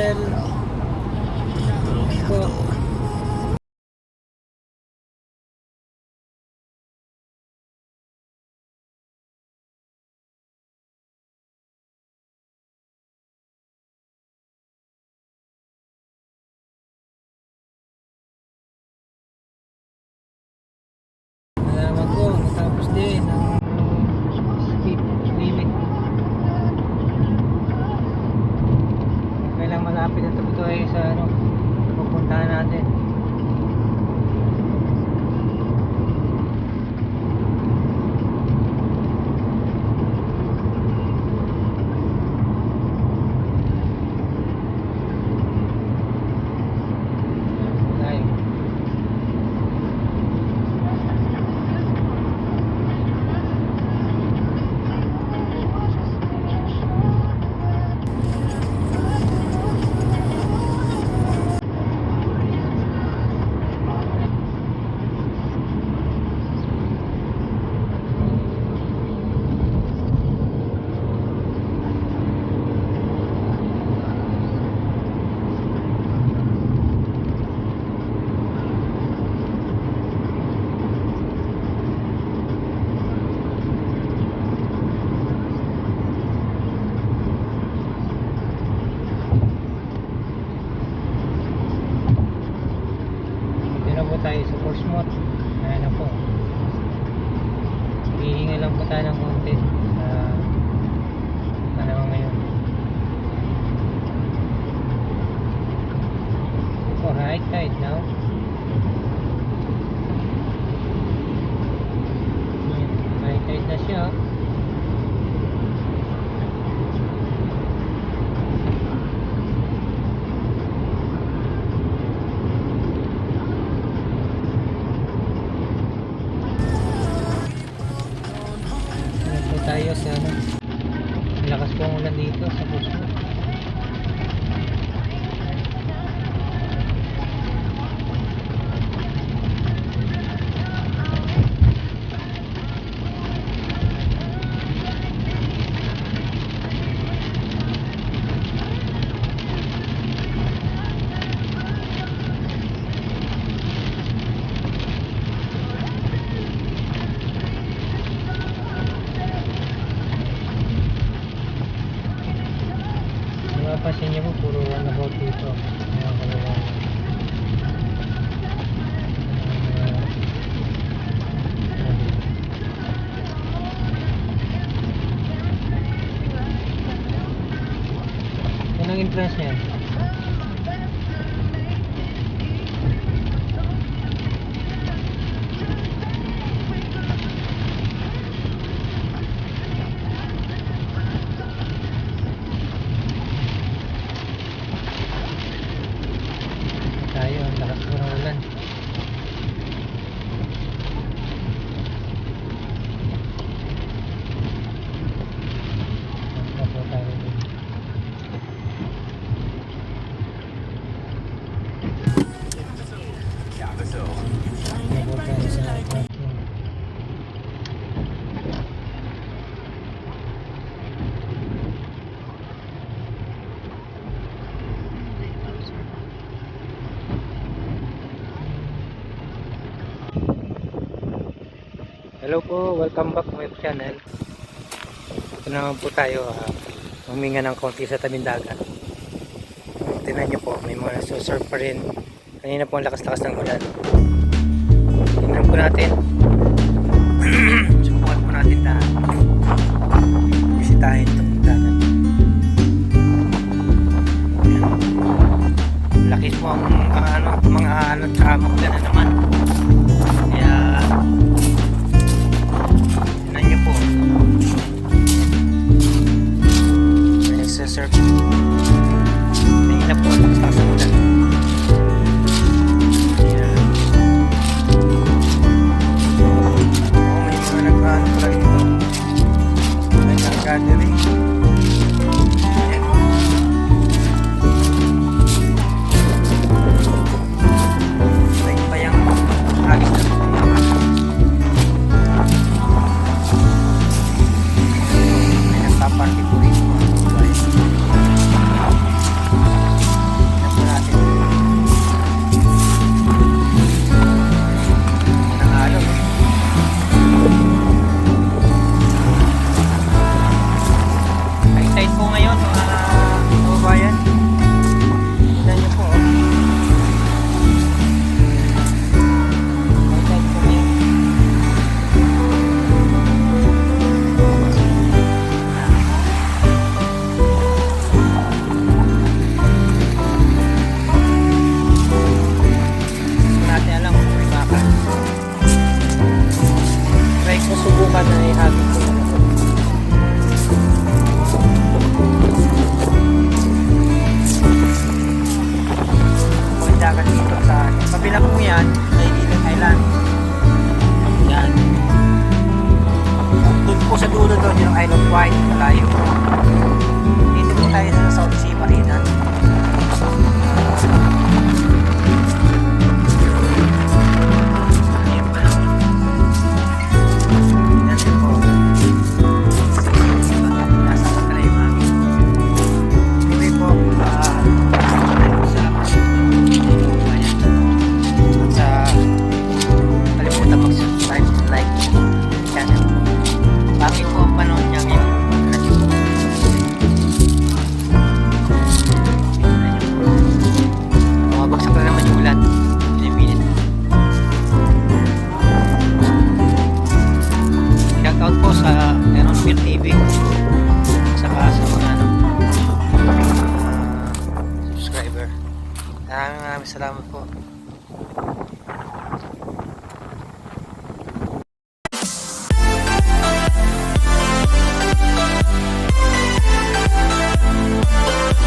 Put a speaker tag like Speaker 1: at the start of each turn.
Speaker 1: channel. Po. Nalaman ko, natapos din ang speed limit. Kailang malapit na ito ay sa pupuntahan natin. Tayo sa Portsmouth. Ayan na po, hihinga lang po tayo ng konti ngayon. Oh, high tide now. High tide na siya. Tayo sa lakas po ang ulan dito sa Portsmouth. Mapapansin niyo po, puro runabout dito. Yan ang entrance niya. Tayo, ang lakas po ng ulan. Tapo tayo din. Tapo tayo sa parking. Hello po, welcome back to my channel. Ito naman po tayo, huminga ng konti sa tabing dagat. Tingnan nyo po, may mga nasusurf pa rin. Kanina po ang lakas-lakas ng ulan. Tingnan po natin. Subukan po natin na bisitahin itong dagat. Laki po ang mga alon sa maganda na naman. Kaya surf. Tingin na po, lakas-lakas ng ulan. Ayan. May mga nagkaan pala dito. May nag-gathering. Ayan. May payang alis na po mga may nagpaparty po dito. yan ay Ilang Island. Yan. Doon po sa dulo doon yung Isle of Wight, malayo. Dito po tayo sa South Sea Marina. Ayun pa lang. Yan din po. Nasa Pagkalayman. Anyway po, salamat sa kalimutan mag-subscribe and like channel. Pangit po ang panahon niya ngayon. Bumabagsak na naman yung ulan. Pinipilit. Shout out po sa Aeronfield TV. Saka sa mga subscriber. Maraming salamat po.